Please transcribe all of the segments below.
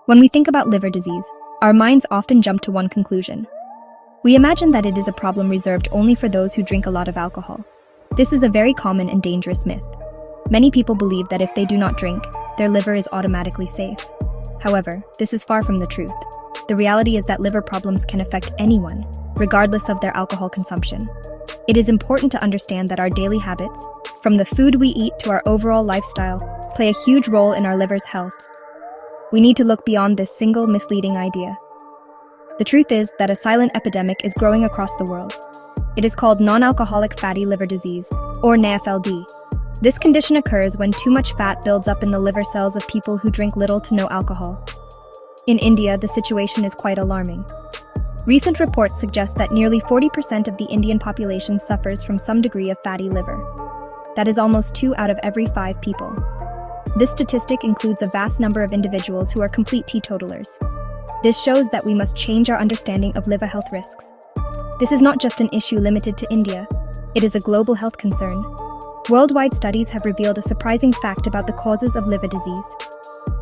When we think about liver disease, our minds often jump to one conclusion. We imagine that it is a problem reserved only for those who drink a lot of alcohol. This is a very common and dangerous myth. Many people believe that if they do not drink, their liver is automatically safe. However, this is far from the truth. The reality is that liver problems can affect anyone, regardless of their alcohol consumption. It is important to understand that our daily habits, from the food we eat to our overall lifestyle, play a huge role in our liver's health. We need to look beyond this single misleading idea. The truth is that a silent epidemic is growing across the world. It is called non-alcoholic fatty liver disease, or NAFLD. This condition occurs when too much fat builds up in the liver cells of people who drink little to no alcohol. In India, the situation is quite alarming. Recent reports suggest that nearly 40% of the Indian population suffers from some degree of fatty liver. That is almost 2 out of every 5 people. This statistic includes a vast number of individuals who are complete teetotalers. This shows that we must change our understanding of liver health risks. This is not just an issue limited to India. It is a global health concern. Worldwide studies have revealed a surprising fact about the causes of liver disease.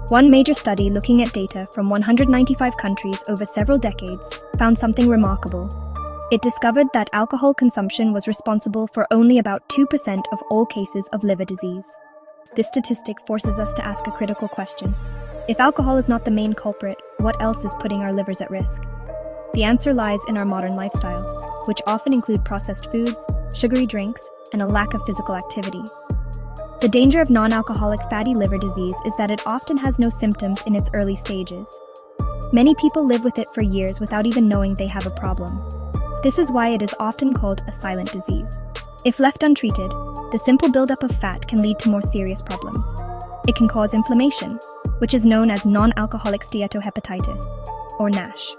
One major study looking at data from 195 countries over several decades found something remarkable. It discovered that alcohol consumption was responsible for only about 2% of all cases of liver disease. This statistic forces us to ask a critical question. If alcohol is not the main culprit, what else is putting our livers at risk? The answer lies in our modern lifestyles, which often include processed foods, sugary drinks, and a lack of physical activity. The danger of non-alcoholic fatty liver disease is that it often has no symptoms in its early stages. Many people live with it for years without even knowing they have a problem. This is why it is often called a silent disease. If left untreated, the simple buildup of fat can lead to more serious problems. It can cause inflammation, which is known as non-alcoholic steatohepatitis, or NASH.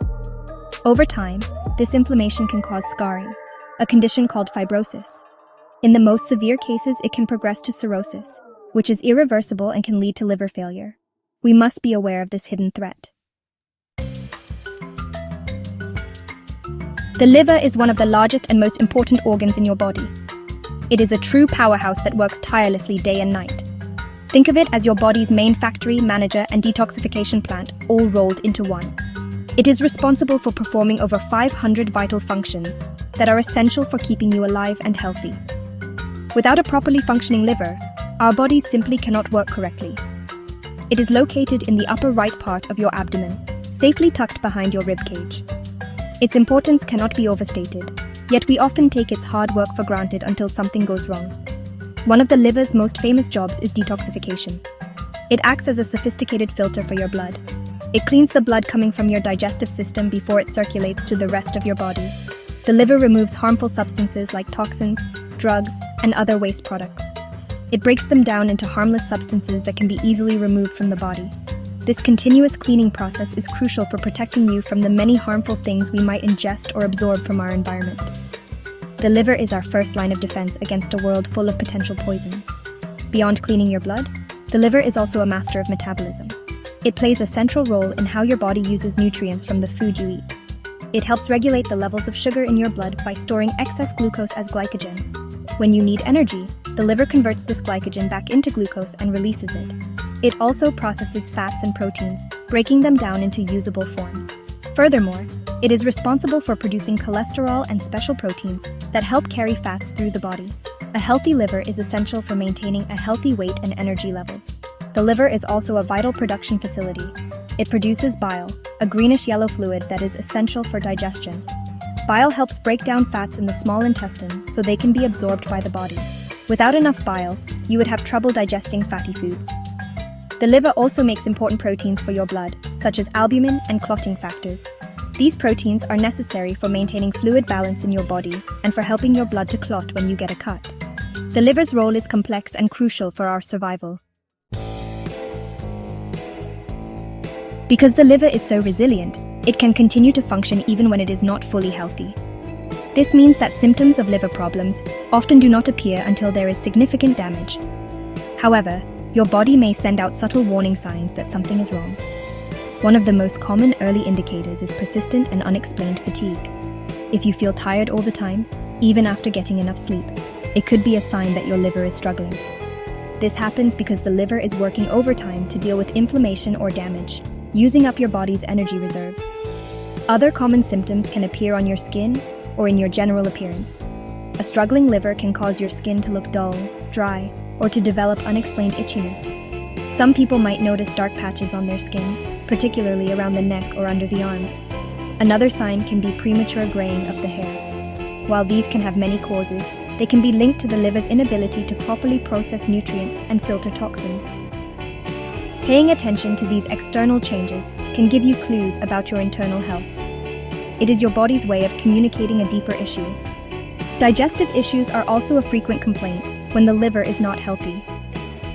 Over time, this inflammation can cause scarring, a condition called fibrosis. In the most severe cases, it can progress to cirrhosis, which is irreversible and can lead to liver failure. We must be aware of this hidden threat. The liver is one of the largest and most important organs in your body. It is a true powerhouse that works tirelessly day and night. Think of it as your body's main factory, manager, and detoxification plant, all rolled into one. It is responsible for performing over 500 vital functions that are essential for keeping you alive and healthy. Without a properly functioning liver, our bodies simply cannot work correctly. It is located in the upper right part of your abdomen, safely tucked behind your rib cage. Its importance cannot be overstated, yet we often take its hard work for granted until something goes wrong. One of the liver's most famous jobs is detoxification. It acts as a sophisticated filter for your blood. It cleans the blood coming from your digestive system before it circulates to the rest of your body. The liver removes harmful substances like toxins, drugs, and other waste products. It breaks them down into harmless substances that can be easily removed from the body. This continuous cleaning process is crucial for protecting you from the many harmful things we might ingest or absorb from our environment. The liver is our first line of defense against a world full of potential poisons. Beyond cleaning your blood, the liver is also a master of metabolism. It plays a central role in how your body uses nutrients from the food you eat. It helps regulate the levels of sugar in your blood by storing excess glucose as glycogen. When you need energy, the liver converts this glycogen back into glucose and releases it. It also processes fats and proteins, breaking them down into usable forms. Furthermore, it is responsible for producing cholesterol and special proteins that help carry fats through the body. A healthy liver is essential for maintaining a healthy weight and energy levels. The liver is also a vital production facility. It produces bile, a greenish-yellow fluid that is essential for digestion. Bile helps break down fats in the small intestine so they can be absorbed by the body. Without enough bile, you would have trouble digesting fatty foods. The liver also makes important proteins for your blood, such as albumin and clotting factors. These proteins are necessary for maintaining fluid balance in your body and for helping your blood to clot when you get a cut. The liver's role is complex and crucial for our survival. Because the liver is so resilient, it can continue to function even when it is not fully healthy. This means that symptoms of liver problems often do not appear until there is significant damage. However, your body may send out subtle warning signs that something is wrong. One of the most common early indicators is persistent and unexplained fatigue. If you feel tired all the time, even after getting enough sleep, it could be a sign that your liver is struggling. This happens because the liver is working overtime to deal with inflammation or damage. using up your body's energy reserves. Other common symptoms can appear on your skin or in your general appearance. A struggling liver can cause your skin to look dull, dry, or to develop unexplained itchiness. Some people might notice dark patches on their skin, particularly around the neck or under the arms. Another sign can be premature graying of the hair. While these can have many causes, they can be linked to the liver's inability to properly process nutrients and filter toxins. Paying attention to these external changes can give you clues about your internal health. It is your body's way of communicating a deeper issue. Digestive issues are also a frequent complaint when the liver is not healthy.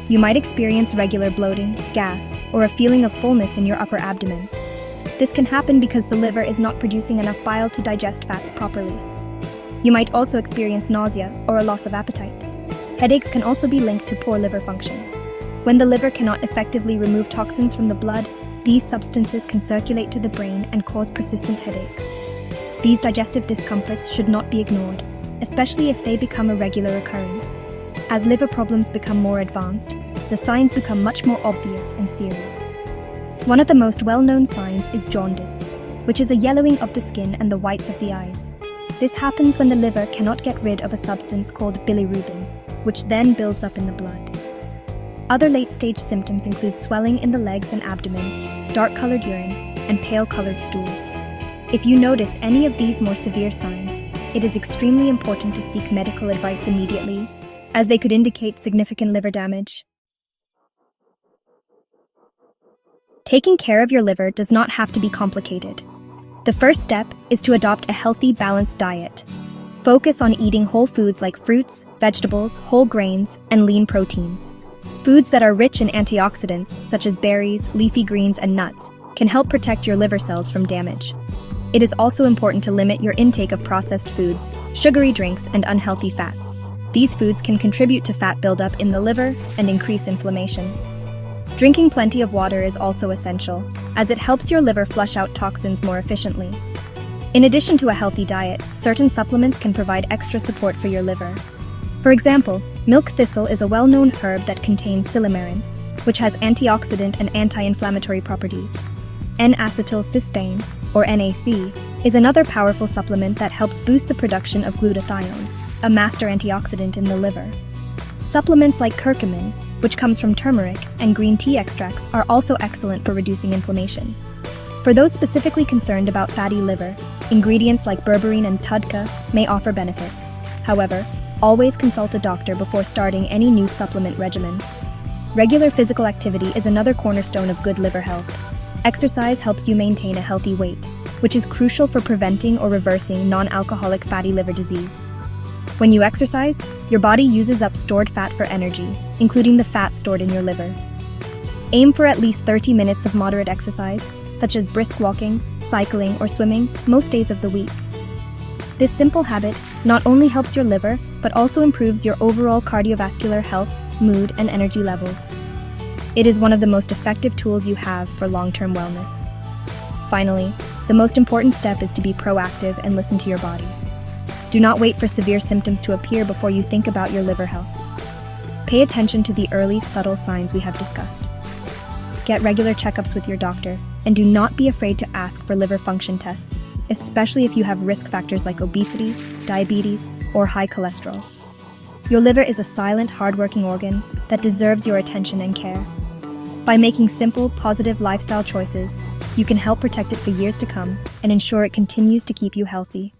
You might experience regular bloating, gas, or a feeling of fullness in your upper abdomen. This can happen because the liver is not producing enough bile to digest fats properly. You might also experience nausea or a loss of appetite. Headaches can also be linked to poor liver function. When the liver cannot effectively remove toxins from the blood, these substances can circulate to the brain and cause persistent headaches. These digestive discomforts should not be ignored, especially if they become a regular occurrence. As liver problems become more advanced, the signs become much more obvious and serious. One of the most well-known signs is jaundice, which is a yellowing of the skin and the whites of the eyes. This happens when the liver cannot get rid of a substance called bilirubin, which then builds up in the blood. Other late-stage symptoms include swelling in the legs and abdomen, dark-colored urine, and pale-colored stools. If you notice any of these more severe signs, it is extremely important to seek medical advice immediately, as they could indicate significant liver damage. Taking care of your liver does not have to be complicated. The first step is to adopt a healthy, balanced diet. Focus on eating whole foods like fruits, vegetables, whole grains, and lean proteins. Foods that are rich in antioxidants, such as berries, leafy greens, and nuts, can help protect your liver cells from damage. It is also important to limit your intake of processed foods, sugary drinks, and unhealthy fats. These foods can contribute to fat buildup in the liver and increase inflammation. Drinking plenty of water is also essential, as it helps your liver flush out toxins more efficiently. In addition to a healthy diet, certain supplements can provide extra support for your liver. For example, milk thistle is a well-known herb that contains silymarin, which has antioxidant and anti-inflammatory properties. N-acetylcysteine, or NAC, is another powerful supplement that helps boost the production of glutathione, a master antioxidant in the liver. Supplements like curcumin, which comes from turmeric, and green tea extracts are also excellent for reducing inflammation. For those specifically concerned about fatty liver, ingredients like berberine and tudka may offer benefits. However, always consult a doctor before starting any new supplement regimen. Regular physical activity is another cornerstone of good liver health. Exercise helps you maintain a healthy weight, which is crucial for preventing or reversing non-alcoholic fatty liver disease. When you exercise, your body uses up stored fat for energy, including the fat stored in your liver. Aim for at least 30 minutes of moderate exercise, such as brisk walking, cycling, or swimming, most days of the week. This simple habit not only helps your liver, but also improves your overall cardiovascular health, mood, and energy levels. It is one of the most effective tools you have for long-term wellness. Finally, the most important step is to be proactive and listen to your body. Do not wait for severe symptoms to appear before you think about your liver health. Pay attention to the early, subtle signs we have discussed. Get regular checkups with your doctor, and do not be afraid to ask for liver function tests, especially if you have risk factors like obesity, diabetes, or high cholesterol. Your liver is a silent, hardworking organ that deserves your attention and care. By making simple, positive lifestyle choices, you can help protect it for years to come and ensure it continues to keep you healthy.